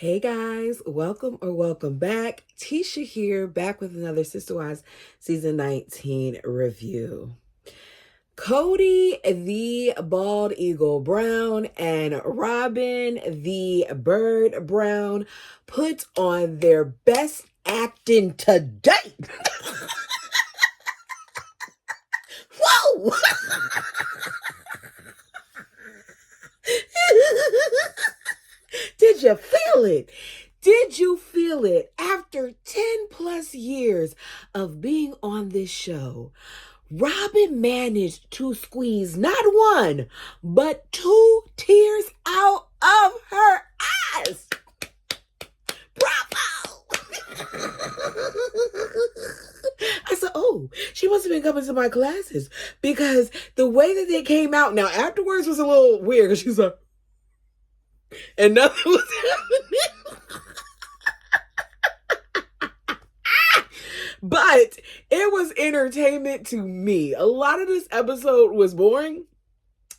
Hey guys, welcome back. Tisha here, back with another Sister Wives Season 19 review. Cody, the bald eagle Brown, and Robin, the bird Brown, put on their best acting to date. Whoa! Did you feel it? Did you feel it? After 10 plus years of being on this show, Robin managed to squeeze not one, but 2 tears out of her eyes. Bravo! I said, oh, she must have been coming to my classes because the way that they came out, now afterwards was a little weird because she's like, and nothing was happening. But it was entertainment to me. A lot of this episode was boring,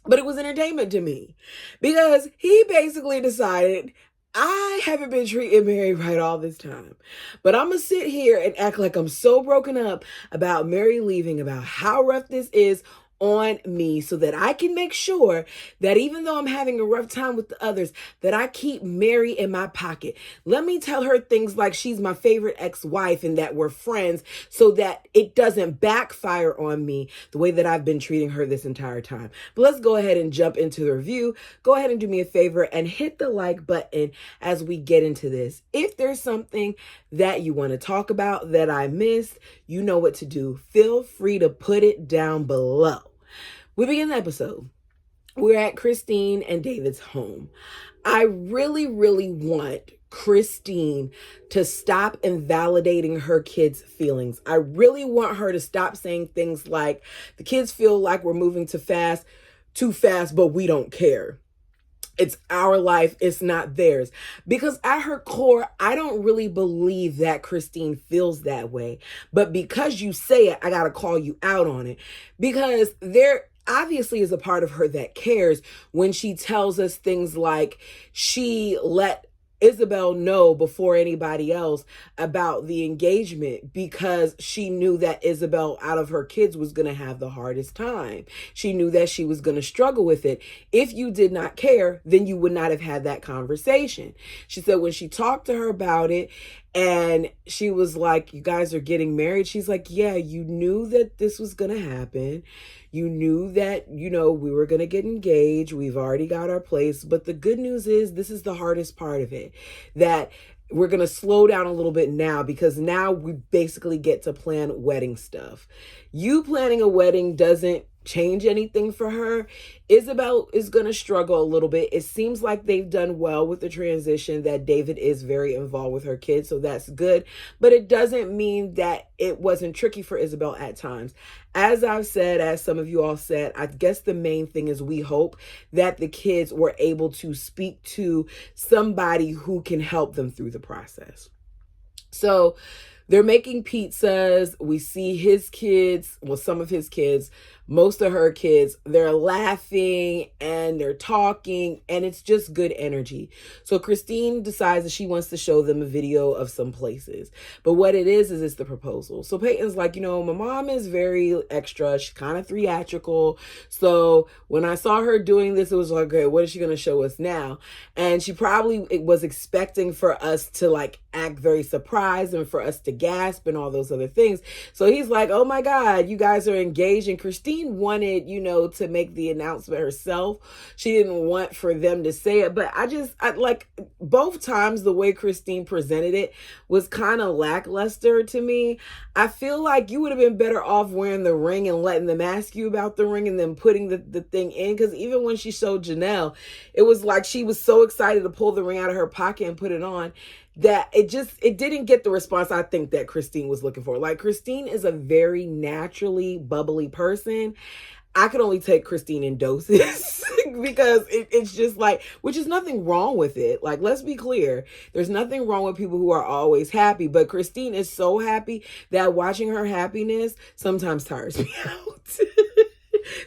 but it was entertainment to me because he basically decided, I haven't been treating Mary right all this time, but I'm going to sit here and act like I'm so broken up about Mary leaving, about how rough this is on me, so that I can make sure that even though I'm having a rough time with the others, that I keep Mary in my pocket. Let me tell her things like she's my favorite ex-wife and that we're friends, so that it doesn't backfire on me the way that I've been treating her this entire time. But let's go ahead and jump into the review. Go ahead and do me a favor and hit the like button as we get into this. If there's something that you want to talk about that I missed, you know what to do. Feel free to put it down below. We begin the episode. We're at Christine and David's home. I really want Christine to stop invalidating her kids' feelings. I really want her to stop saying things like, the kids feel like we're moving too fast, but we don't care. It's our life, it's not theirs. Because at her core, I don't really believe that Christine feels that way. But because you say it, I got to call you out on it. Because there obviously is a part of her that cares when she tells us things like she let Isabel know before anybody else about the engagement because she knew that Isabel, out of her kids, was going to have the hardest time. She knew that she was going to struggle with it. If you did not care, then you would not have had that conversation. She said when she talked to her about it and she was like, you guys are getting married. She's like, yeah, you knew that this was going to happen. You knew that, we were going to get engaged. We've already got our place. But the good news is this is the hardest part of it, that we're going to slow down a little bit now because now we basically get to plan wedding stuff. You planning a wedding doesn't change anything for her. Isabel is going to struggle a little bit. It seems like they've done well with the transition, that David is very involved with her kids, so that's good. But it doesn't mean that it wasn't tricky for Isabel at times. As I've said, as some of you all said, I guess the main thing is we hope that the kids were able to speak to somebody who can help them through the process. So they're making pizzas. We see his kids, well, some of his kids, most of her kids, they're laughing and they're talking and it's just good energy. So Christine decides that she wants to show them a video of some places. But what it is it's the proposal. So Peyton's like, my mom is very extra. She's kind of theatrical. So when I saw her doing this, it was like, okay, what is she going to show us now? And she probably was expecting for us to like act very surprised and for us to gasp and all those other things. So he's like, oh my God, you guys are engaged. And Christine wanted, to make the announcement herself. She didn't want for them to say it. But I like both times the way Christine presented it was kind of lackluster to me. I feel like you would have been better off wearing the ring and letting them ask you about the ring and then putting the thing in. Because even when she showed Janelle, it was like she was so excited to pull the ring out of her pocket and put it on, that it didn't get the response I think that Christine was looking for. Like, Christine is a very naturally bubbly person. I could only take Christine in doses because it's just like, which is nothing wrong with it. Like, let's be clear. There's nothing wrong with people who are always happy, but Christine is so happy that watching her happiness sometimes tires me out.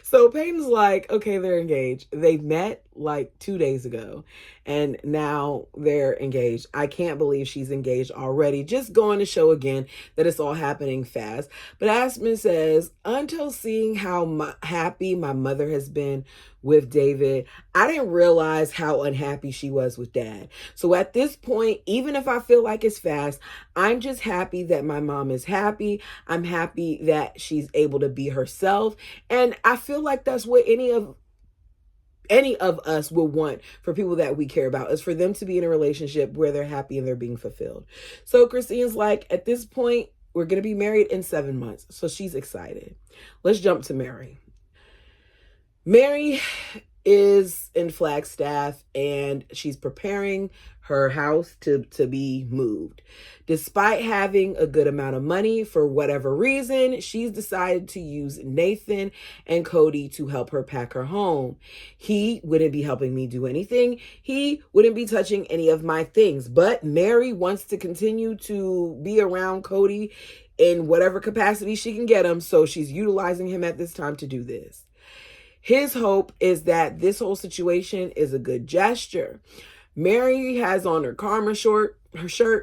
So Peyton's like, okay, they're engaged. They've met. like 2 days ago, and now they're engaged. I can't believe she's engaged already. Just going to show again that it's all happening fast. But Aspen says, until seeing how happy my mother has been with David, I didn't realize how unhappy she was with Dad. So at this point, even if I feel like it's fast, I'm just happy that my mom is happy. I'm happy that she's able to be herself. And I feel like that's what any of us will want for people that we care about, is for them to be in a relationship where they're happy and they're being fulfilled. So Christine's like, at this point, we're going to be married in 7 months. So she's excited. Let's jump to Mary. Mary is in Flagstaff and she's preparing her house to be moved. Despite having a good amount of money, for whatever reason, she's decided to use Nathan and Cody to help her pack her home. He wouldn't be helping me do anything. He wouldn't be touching any of my things. But Mary wants to continue to be around Cody in whatever capacity she can get him, so she's utilizing him at this time to do this. His hope is that this whole situation is a good gesture. Mary has on her karma shirt.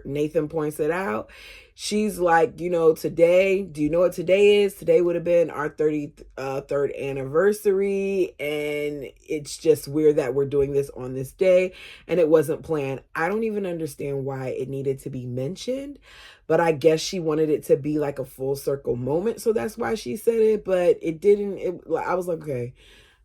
Nathan points it out. She's like, today, do you know what today is? Today would have been our 33rd anniversary. And it's just weird that we're doing this on this day. And it wasn't planned. I don't even understand why it needed to be mentioned. But I guess she wanted it to be like a full circle moment. So that's why she said it. But it didn't. I was like, okay,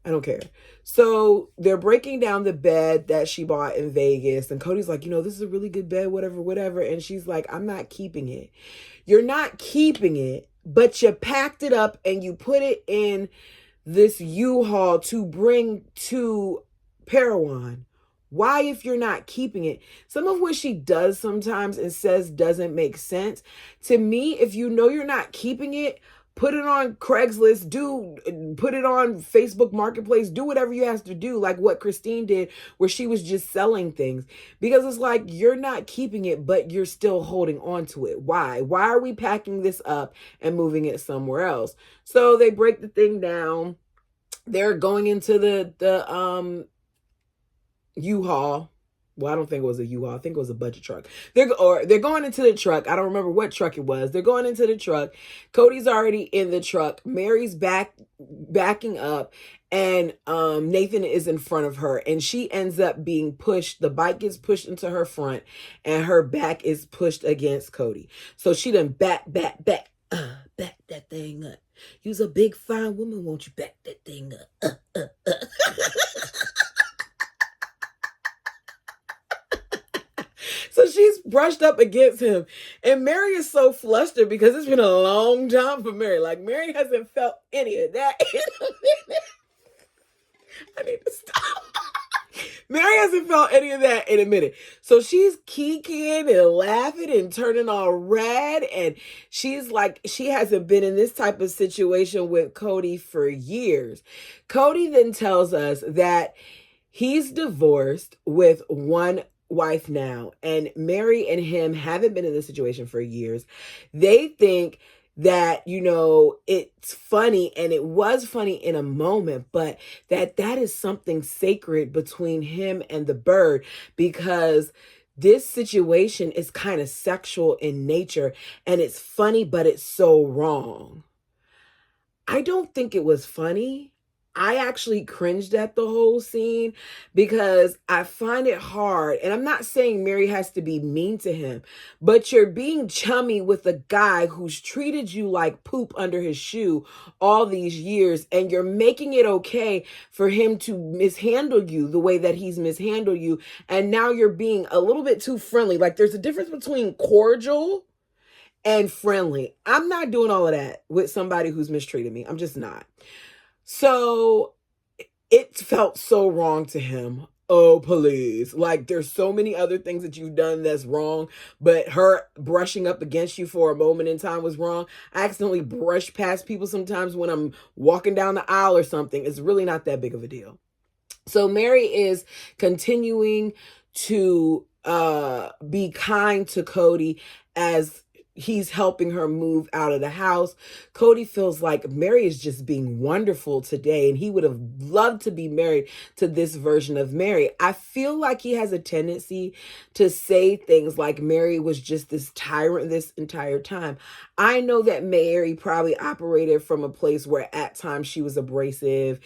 I don't care. So they're breaking down the bed that she bought in Vegas. And Cody's like, this is a really good bed, whatever. And she's like, I'm not keeping it. You're not keeping it, but you packed it up and you put it in this U-Haul to bring to Parowan. Why, if you're not keeping it? Some of what she does sometimes and says doesn't make sense. To me, if you know you're not keeping it, put it on Craigslist, put it on Facebook Marketplace, do whatever you have to do, like what Christine did, where she was just selling things. Because it's like, you're not keeping it, but you're still holding on to it. Why? Why are we packing this up and moving it somewhere else? So they break the thing down. They're going into the U-Haul. Well, I don't think it was a U-Haul. I think it was a budget truck. They're going into the truck. I don't remember what truck it was. They're going into the truck. Cody's already in the truck. Mary's backing up, and Nathan is in front of her, and she ends up being pushed. The bike gets pushed into her front, and her back is pushed against Cody. So she done back that thing up. You's a big fine woman, won't you back that thing up? So she's brushed up against him. And Mary is so flustered because it's been a long time for Mary. Like, Mary hasn't felt any of that in a minute. I need to stop. Mary hasn't felt any of that in a minute. So she's kikiing and laughing and turning all red. And she's like, she hasn't been in this type of situation with Cody for years. Cody then tells us that he's divorced with one wife now, and Mary and him haven't been in this situation for years. They think that, it's funny, and it was funny in a moment, but that is something sacred between him and the bird, because this situation is kind of sexual in nature, and it's funny, but it's so wrong. I don't think it was funny. I actually cringed at the whole scene because I find it hard. And I'm not saying Mary has to be mean to him, but you're being chummy with a guy who's treated you like poop under his shoe all these years. And you're making it okay for him to mishandle you the way that he's mishandled you. And now you're being a little bit too friendly. Like, there's a difference between cordial and friendly. I'm not doing all of that with somebody who's mistreated me. I'm just not. So it felt so wrong to him. Oh, please. Like, there's so many other things that you've done that's wrong, but her brushing up against you for a moment in time was wrong. I accidentally brush past people sometimes when I'm walking down the aisle or something. It's really not that big of a deal. So Mary is continuing to be kind to Cody as he's helping her move out of the house. Cody feels like Mary is just being wonderful today, and he would have loved to be married to this version of Mary. I feel like he has a tendency to say things like Mary was just this tyrant this entire time. I know that Mary probably operated from a place where at times she was abrasive,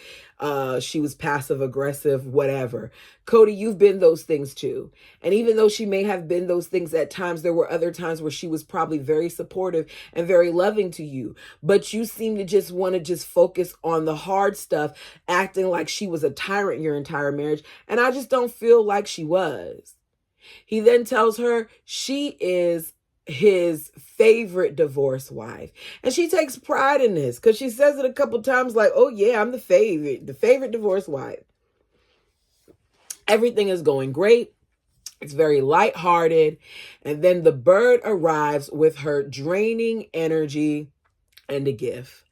she was passive aggressive, whatever. Cody, you've been those things too. And even though she may have been those things at times, there were other times where she was probably very supportive and very loving to you. But you seem to just want to just focus on the hard stuff, acting like she was a tyrant your entire marriage. And I just don't feel like she was. He then tells her she is his favorite divorce wife. And she takes pride in this because she says it a couple times like, oh yeah, I'm the favorite divorce wife. Everything is going great. It's very lighthearted. And then the bird arrives with her draining energy and a gift.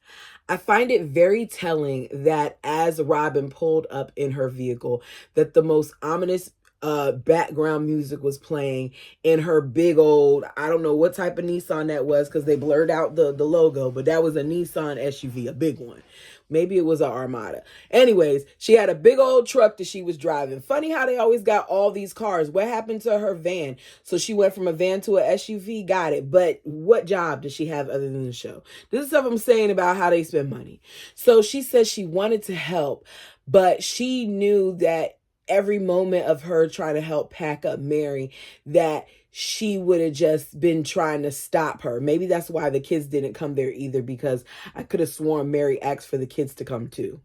I find it very telling that as Robin pulled up in her vehicle, that the most ominous background music was playing in her big old, I don't know what type of Nissan that was because they blurred out the logo, but that was a Nissan SUV, a big one. Maybe it was an Armada. Anyways, she had a big old truck that she was driving. Funny how they always got all these cars. What happened to her van? So she went from a van to an SUV. Got it. But what job does she have other than the show? This is stuff I'm saying about how they spend money. So she said she wanted to help, but she knew that every moment of her trying to help pack up Mary, that she would have just been trying to stop her. Maybe that's why the kids didn't come there either, because I could have sworn Mary asked for the kids to come too.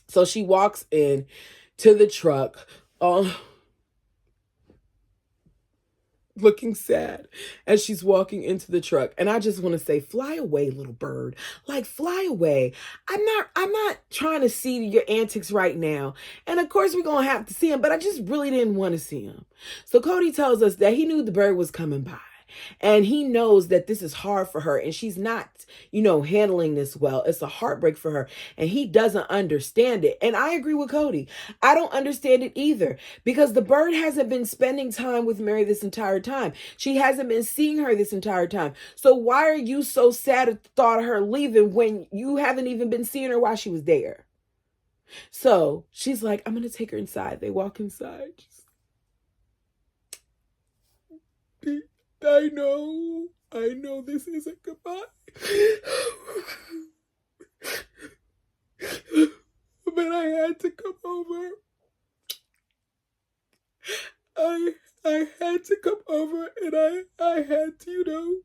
So she walks in to the truck, looking sad as she's walking into the truck. And I just want to say, fly away, little bird. Like, fly away. I'm not trying to see your antics right now. And of course we're going to have to see him, but I just really didn't want to see him. So Cody tells us that he knew the bird was coming by. And he knows that this is hard for her and she's not, handling this well. It's a heartbreak for her and he doesn't understand it. And I agree with Cody. I don't understand it either because the bird hasn't been spending time with Mary this entire time. She hasn't been seeing her this entire time. So why are you so sad at the thought of her leaving when you haven't even been seeing her while she was there? So she's like, I'm going to take her inside. They walk inside. I know this isn't goodbye. But I had to come over. I had to come over and I had to,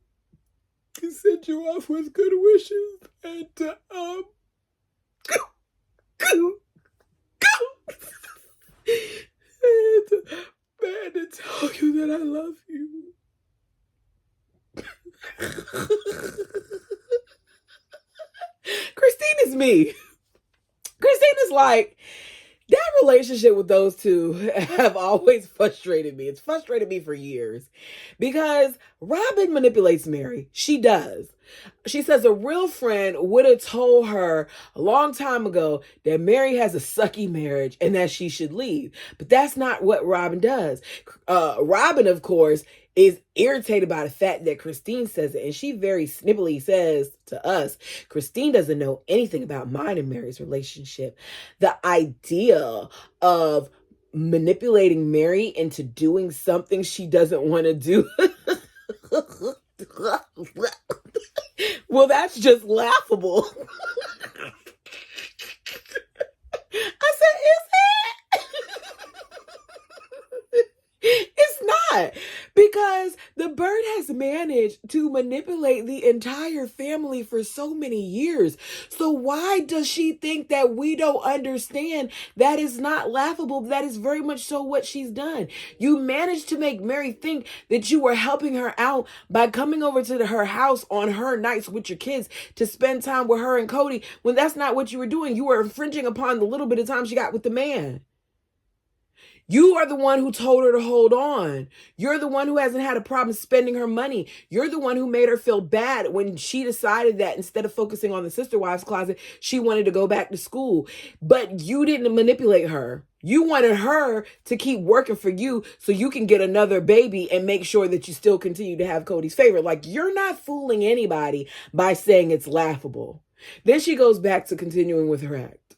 send you off with good wishes and to, and to tell you that I love you. Christine is me. Christine is like, that relationship with those two have always frustrated me. It's frustrated me for years because Robin manipulates Mary. She does. She says a real friend would have told her a long time ago that Mary has a sucky marriage and that she should leave. But that's not what Robin does. Robin, of course, is irritated by the fact that Christine says it. And she very snippily says to us, Christine doesn't know anything about mine and Mary's relationship. The idea of manipulating Mary into doing something she doesn't want to do. Well, that's just laughable. I said, is it? It's not, because the bird has managed to manipulate the entire family for so many years. So why does she think that we don't understand? That is not laughable. That is very much so what she's done. You managed to make Mary think that you were helping her out by coming over to her house on her nights with your kids to spend time with her and Cody, when that's not what you were doing. You were infringing upon the little bit of time she got with the man. You are the one who told her to hold on. You're the one who hasn't had a problem spending her money. You're the one who made her feel bad when she decided that instead of focusing on the sister wives closet, she wanted to go back to school. But you didn't manipulate her. You wanted her to keep working for you so you can get another baby and make sure that you still continue to have Cody's favor. Like, you're not fooling anybody by saying it's laughable. Then she goes back to continuing with her act.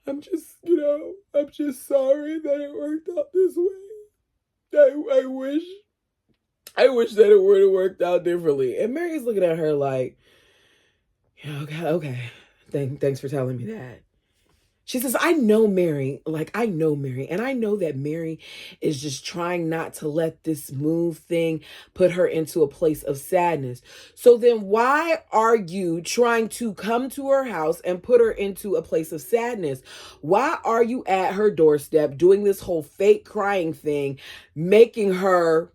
I'm just sorry that it worked out this way. I wish that it would have worked out differently. And Mary's looking at her like, yeah, okay. Thanks for telling me that. She says, I know Mary, and I know that Mary is just trying not to let this move thing put her into a place of sadness. So then why are you trying to come to her house and put her into a place of sadness? Why are you at her doorstep doing this whole fake crying thing, making her,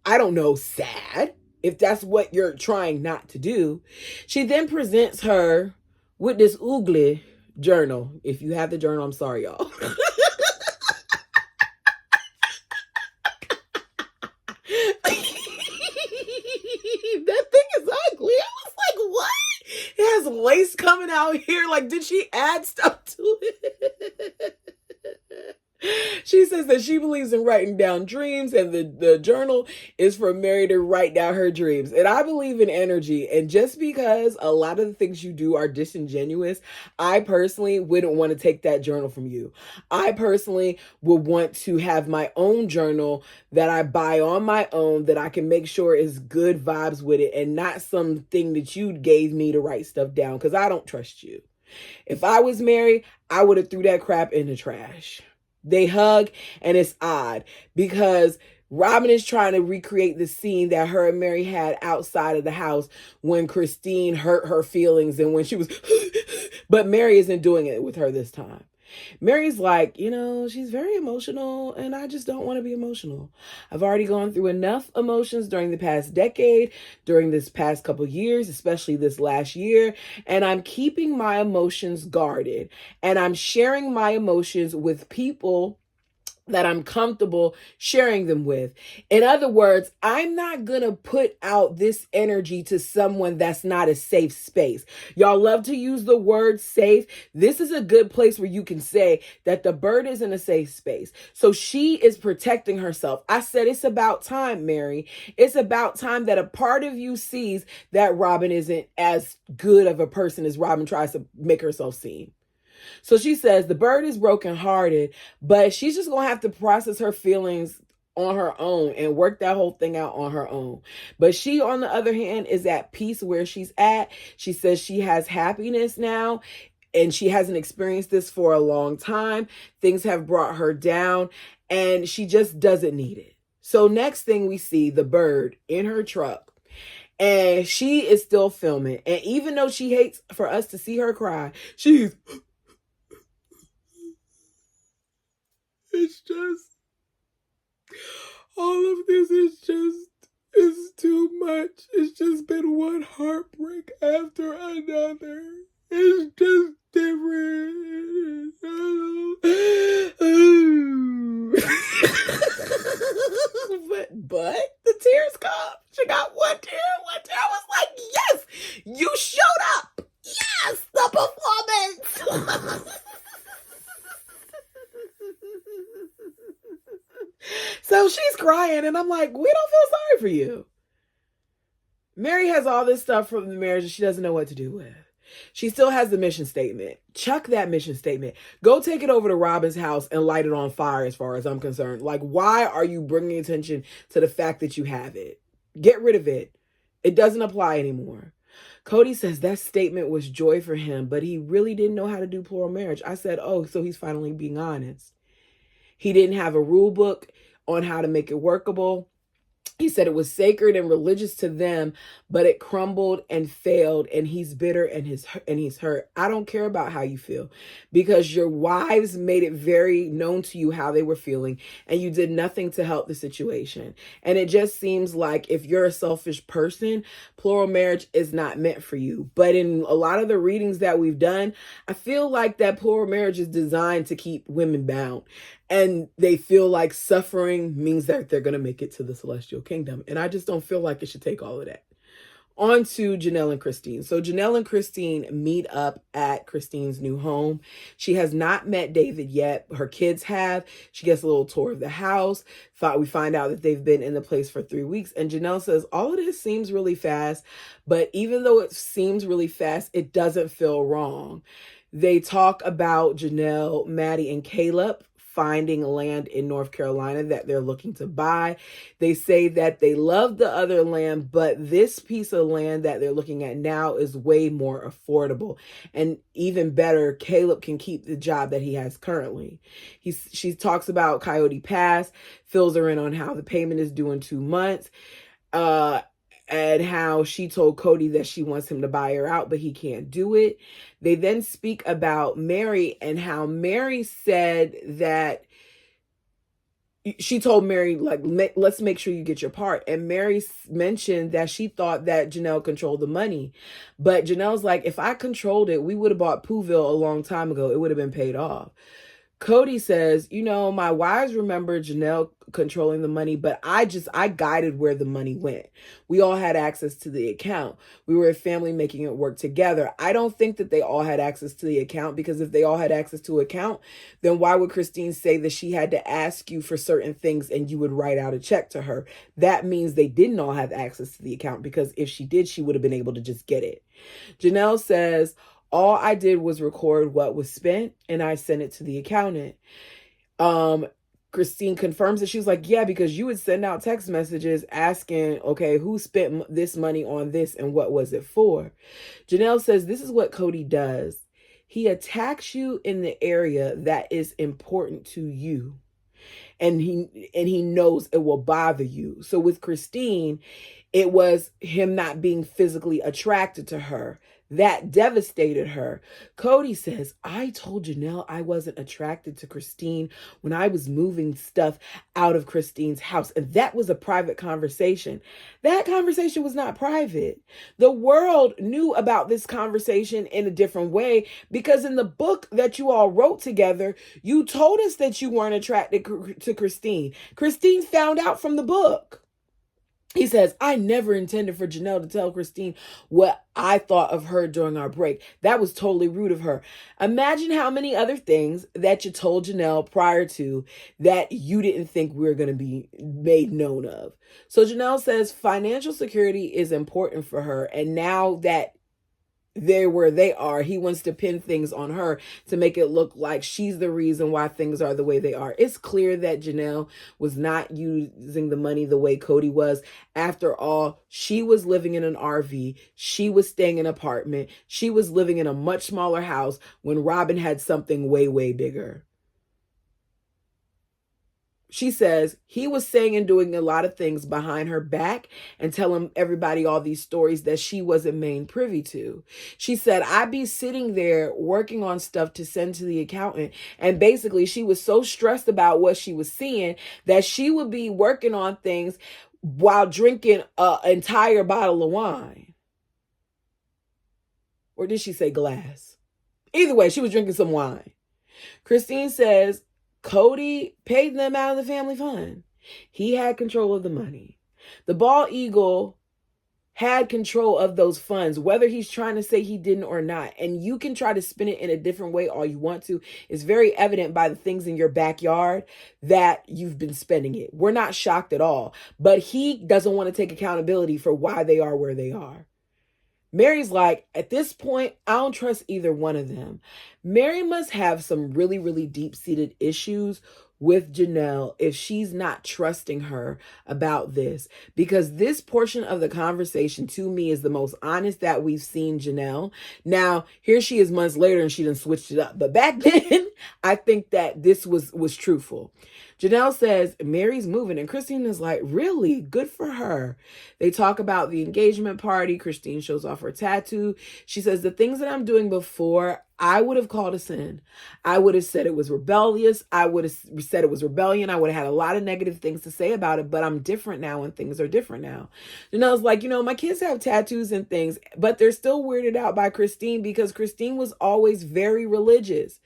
I don't know, sad, if that's what you're trying not to do? She then presents her with this ugly journal. If you have the journal, I'm sorry, y'all. That thing is ugly. I was like, what? It has lace coming out here. Like, did she add stuff to it? She says that she believes in writing down dreams, and the journal is for Mary to write down her dreams. And I believe in energy. And just because a lot of the things you do are disingenuous, I personally wouldn't want to take that journal from you. I personally would want to have my own journal that I buy on my own, that I can make sure is good vibes with it, and not something that you gave me to write stuff down, because I don't trust you. If I was Mary, I would have threw that crap in the trash. They hug, and it's odd because Robin is trying to recreate the scene that her and Mary had outside of the house when Christine hurt her feelings and when she was, but Mary isn't doing it with her this time. Mary's like, she's very emotional, and I just don't want to be emotional. I've already gone through enough emotions during the past decade, during this past couple years, especially this last year, and I'm keeping my emotions guarded, and I'm sharing my emotions with people that I'm comfortable sharing them with. In other words, I'm not gonna put out this energy to someone that's not a safe space. Y'all love to use the word safe. This is a good place where you can say that the bird is in a safe space. So she is protecting herself. I said, it's about time, Mary. It's about time that a part of you sees that Robin isn't as good of a person as Robin tries to make herself seem. So she says the bird is brokenhearted, but she's just going to have to process her feelings on her own and work that whole thing out on her own. But she, on the other hand, is at peace where she's at. She says she has happiness now, and she hasn't experienced this for a long time. Things have brought her down, and she just doesn't need it. So next thing we see, the bird in her truck. And she is still filming. And even though she hates for us to see her cry, she's... It's just, all of this is too much. It's just been one heartbreak after another. It's just different. But the tears come. She got one tear. I was like, yes, you showed up. Yes, the performance. So she's crying, and I'm like, we don't feel sorry for you. Mary has all this stuff from the marriage that she doesn't know what to do with. She still has the mission statement. Chuck that mission statement. Go take it over to Robin's house and light it on fire, as far as I'm concerned. Like, why are you bringing attention to the fact that you have it? Get rid of it. It doesn't apply anymore. Cody says that statement was joy for him, but he really didn't know how to do plural marriage. I said, oh, so he's finally being honest. He didn't have a rule book on how to make it workable. He said it was sacred and religious to them, but it crumbled and failed, and he's bitter and he's hurt. I don't care about how you feel, because your wives made it very known to you how they were feeling, and you did nothing to help the situation. And it just seems like if you're a selfish person, plural marriage is not meant for you. But in a lot of the readings that we've done, I feel like that plural marriage is designed to keep women bound. And they feel like suffering means that they're going to make it to the celestial kingdom. And I just don't feel like it should take all of that. On to Janelle and Christine. So Janelle and Christine meet up at Christine's new home. She has not met David yet. Her kids have. She gets a little tour of the house. We find out that they've been in the place for 3 weeks. And Janelle says, all of this seems really fast, but even though it seems really fast, it doesn't feel wrong. They talk about Janelle, Maddie, and Caleb finding land in North Carolina that they're looking to buy. They say that they love the other land, but this piece of land that they're looking at now is way more affordable. And even better, Caleb can keep the job that he has currently. She talks about Coyote Pass, fills her in on how the payment is due in 2 months. And how she told Cody that she wants him to buy her out, but he can't do it. They then speak about Mary and how Mary said that she told Mary, like, let's make sure you get your part. And Mary mentioned that she thought that Janelle controlled the money. But Janelle's like, if I controlled it, we would have bought Pooville a long time ago. It would have been paid off. Cody says, my wives remember Janelle controlling the money, but I guided where the money went. We all had access to the account. We were a family making it work together. I don't think that they all had access to the account, because if they all had access to account, then why would Christine say that she had to ask you for certain things and you would write out a check to her? That means they didn't all have access to the account, because if she did, she would have been able to just get it. Janelle says, all I did was record what was spent and I sent it to the accountant. Christine confirms that. She's like, yeah, because you would send out text messages asking, okay, who spent this money on this and what was it for? Janelle says, this is what Cody does. He attacks you in the area that is important to you. And he knows it will bother you. So with Christine, it was him not being physically attracted to her. That devastated her. Cody says, I told Janelle I wasn't attracted to Christine when I was moving stuff out of Christine's house. And that was a private conversation. That conversation was not private. The world knew about this conversation in a different way, because in the book that you all wrote together, you told us that you weren't attracted to Christine. Christine found out from the book. He says, I never intended for Janelle to tell Christine what I thought of her during our break. That was totally rude of her. Imagine how many other things that you told Janelle prior to that you didn't think we were going to be made known of. So Janelle says financial security is important for her. And now that they're where they are, he wants to pin things on her to make it look like she's the reason why things are the way they are. It's clear that Janelle was not using the money the way Cody was. After all, she was living in an RV. She was staying in an apartment. She was living in a much smaller house when Robin had something way, way bigger. She says he was saying and doing a lot of things behind her back and telling everybody all these stories that she wasn't made privy to. She said, I'd be sitting there working on stuff to send to the accountant. And basically she was so stressed about what she was seeing that she would be working on things while drinking an entire bottle of wine. Or did she say glass? Either way, she was drinking some wine. Christine says, Cody paid them out of the family fund. He had control of the money. The bald eagle had control of those funds, whether he's trying to say he didn't or not. And you can try to spin it in a different way all you want to. It's very evident by the things in your backyard that you've been spending it. We're not shocked at all. But he doesn't want to take accountability for why they are where they are. Mary's like, at this point, I don't trust either one of them. Mary must have some really, really deep-seated issues with Janelle if she's not trusting her about this, because this portion of the conversation to me is the most honest that we've seen Janelle. Now, here she is months later and she done switched it up. But back then, I think that this was truthful. Janelle says, Mary's moving. And Christine is like, really? Good for her. They talk about the engagement party. Christine shows off her tattoo. She says, the things that I'm doing before, I would have called a sin. I would have said it was rebellious. I would have said it was rebellion. I would have had a lot of negative things to say about it, but I'm different now and things are different now. Janelle's like, my kids have tattoos and things, but they're still weirded out by Christine because Christine was always very religious.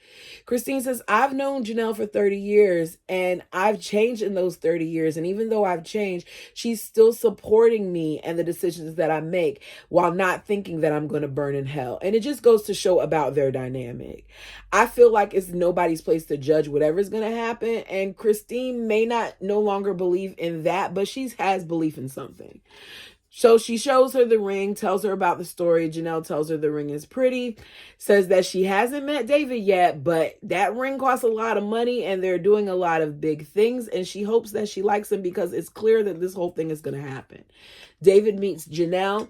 Christine says, I've known Janelle for 30 years and And I've changed in those 30 years. And even though I've changed, she's still supporting me and the decisions that I make while not thinking that I'm going to burn in hell. And it just goes to show about their dynamic. I feel like it's nobody's place to judge whatever's going to happen. And Christine may not no longer believe in that, but she has belief in something. So she shows her the ring, tells her about the story. Janelle tells her the ring is pretty, says that she hasn't met David yet, but that ring costs a lot of money and they're doing a lot of big things. And she hopes that she likes him because it's clear that this whole thing is going to happen. David meets Janelle.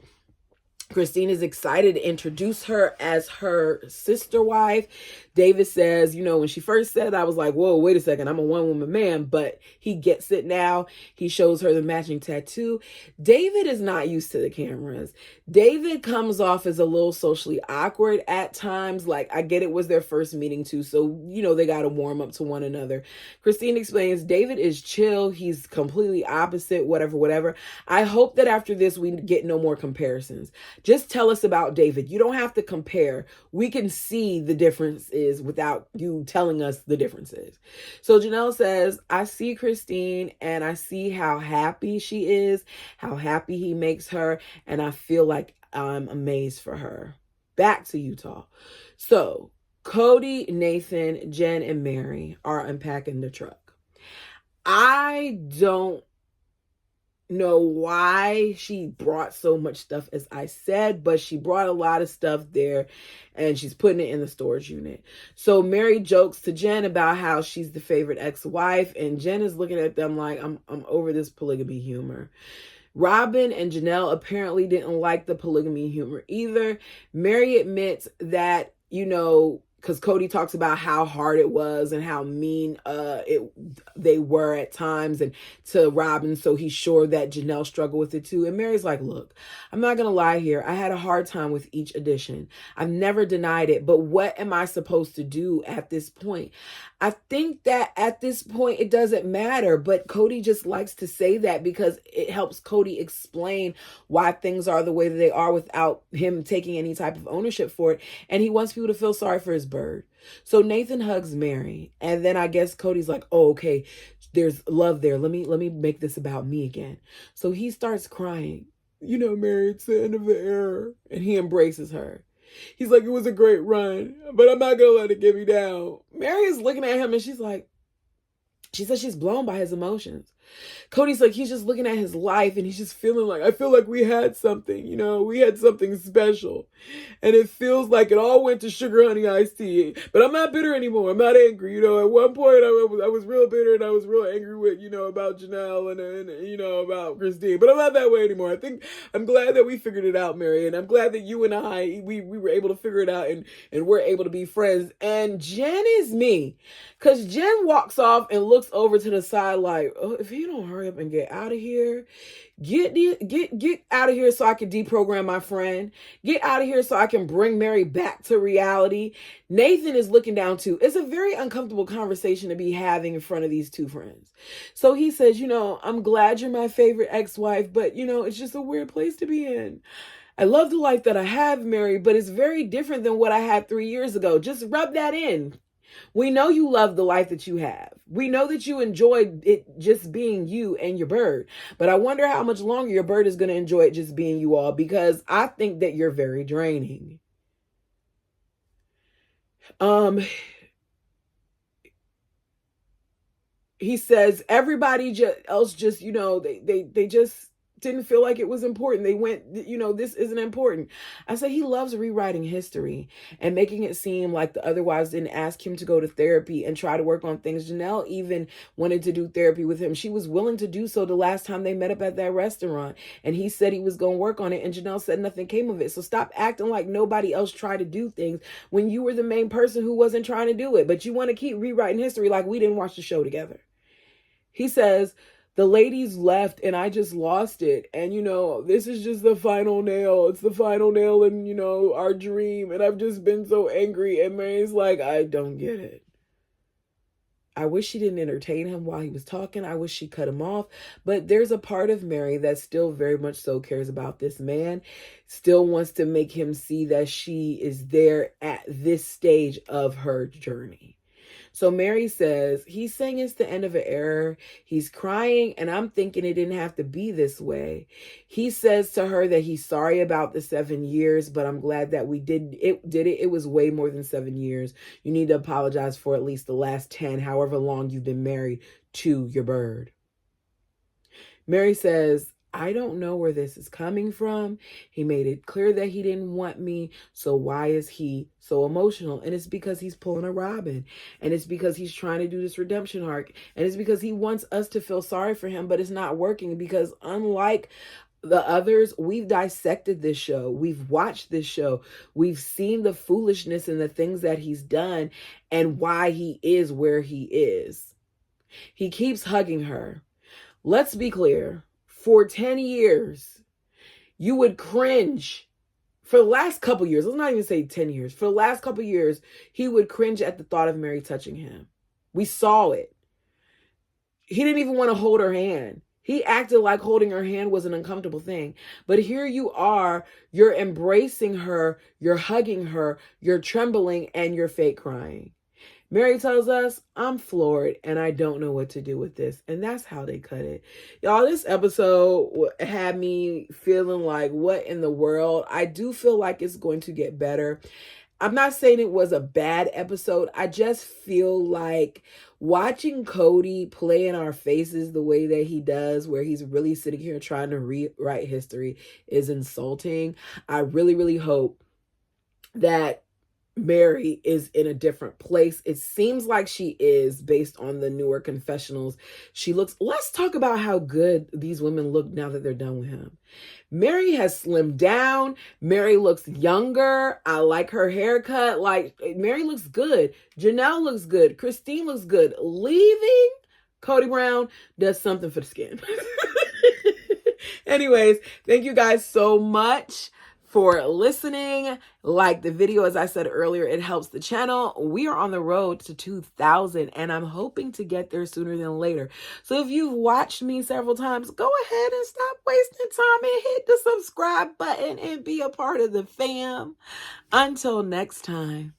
Christine is excited to introduce her as her sister wife. David says, when she first said, I was like, whoa, wait a second, I'm a one-woman man, but he gets it now. He shows her the matching tattoo. David is not used to the cameras. David comes off as a little socially awkward at times. Like, I get it was their first meeting too, so, they got to warm up to one another. Christine explains David is chill. He's completely opposite, whatever. I hope that after this, we get no more comparisons. Just tell us about David. You don't have to compare. We can see the differences without you telling us the differences. So Janelle says, I see Christine and I see how happy she is, how happy he makes her, and I feel like I'm amazed for her. Back to Utah. So Cody, Nathan, Jen, and Mary are unpacking the truck. I don't know why she brought so much stuff, as I said, but she brought a lot of stuff there and she's putting it in the storage unit. So Mary jokes to Jen about how she's the favorite ex-wife, and Jen is looking at them like, I'm over this polygamy humor. Robin and Janelle apparently didn't like the polygamy humor either. Mary admits that, because Cody talks about how hard it was and how mean they were at times and to Robin. So he's sure that Janelle struggled with it too. And Mary's like, look, I'm not going to lie here. I had a hard time with each edition. I've never denied it. But what am I supposed to do at this point? I think that at this point, it doesn't matter. But Cody just likes to say that because it helps Cody explain why things are the way that they are without him taking any type of ownership for it. And he wants people to feel sorry for his bird. So Nathan hugs Mary, and then I guess Cody's like, oh, okay, there's love there. Let me make this about me again. So he starts crying. Mary, it's the end of the era. And he embraces her. He's like, it was a great run, but I'm not going to let it get me down. Mary is looking at him and she says she's blown by his emotions. Cody's like, he's just looking at his life and he's just feeling like, I feel like we had something, we had something special. And it feels like it all went to sugar honey iced tea. But I'm not bitter anymore. I'm not angry. At one point I was real bitter and I was real angry with, about Janelle and about Christine. But I'm not that way anymore. I think I'm glad that we figured it out, Mary. And I'm glad that you and I, we were able to figure it out and we're able to be friends. And Jen is me. Because Jen walks off and looks over to the side like, oh, if he don't hurry up and get out of here, get out of here so I can deprogram my friend. Get out of here so I can bring Mary back to reality. Nathan is looking down too. It's a very uncomfortable conversation to be having in front of these two friends. So he says, I'm glad you're my favorite ex-wife, but it's just a weird place to be in. I love the life that I have, Mary, but it's very different than what I had 3 years ago. Just rub that in. We know you love the life that you have. We know that you enjoyed it just being you and your bird. But I wonder how much longer your bird is going to enjoy it just being you all, because I think that you're very draining. He says everybody else just, they just didn't feel like it was important. They went, this isn't important. I say he loves rewriting history and making it seem like the other wives didn't ask him to go to therapy and try to work on things. Janelle even wanted to do therapy with him. She was willing to do so the last time they met up at that restaurant. And he said he was going to work on it. And Janelle said nothing came of it. So stop acting like nobody else tried to do things when you were the main person who wasn't trying to do it. But you want to keep rewriting history like we didn't watch the show together. He says, the ladies left and I just lost it. And, this is just the final nail. It's the final nail in, our dream. And I've just been so angry. And Mary's like, I don't get it. I wish she didn't entertain him while he was talking. I wish she cut him off. But there's a part of Mary that still very much so cares about this man, still wants to make him see that she is there at this stage of her journey. So Mary says, he's saying it's the end of an era. He's crying, and I'm thinking it didn't have to be this way. He says to her that he's sorry about the 7 years, but I'm glad that we did it. It was way more than 7 years. You need to apologize for at least the last 10, however long you've been married to your bird. Mary says, I don't know where this is coming from. He made it clear that he didn't want me. So why is he so emotional? And it's because he's pulling a Robin. And it's because he's trying to do this redemption arc. And it's because he wants us to feel sorry for him, but it's not working because unlike the others, we've dissected this show. We've watched this show. We've seen the foolishness and the things that he's done and why he is where he is. He keeps hugging her. Let's be clear. For 10 years, you would cringe. For the last couple years, let's not even say 10 years. For the last couple years, he would cringe at the thought of Mary touching him. We saw it. He didn't even want to hold her hand. He acted like holding her hand was an uncomfortable thing. But here you are, you're embracing her, you're hugging her, you're trembling, and you're fake crying. Mary tells us, I'm floored and I don't know what to do with this. And that's how they cut it. Y'all, this episode had me feeling like, what in the world? I do feel like it's going to get better. I'm not saying it was a bad episode. I just feel like watching Cody play in our faces the way that he does, where he's really sitting here trying to rewrite history, is insulting. I really, really hope that Mary is in a different place. It seems like she is based on the newer confessionals. Let's talk about how good these women look now that they're done with him. Mary has slimmed down. Mary looks younger. I like her haircut. Like, Mary looks good. Janelle looks good. Christine looks good. Leaving Cody Brown does something for the skin. Anyways, thank you guys so much for listening. Like the video, as I said earlier, it helps the channel. We are on the road to 2,000 and I'm hoping to get there sooner than later. So if you've watched me several times, go ahead and stop wasting time and hit the subscribe button and be a part of the fam. Until next time.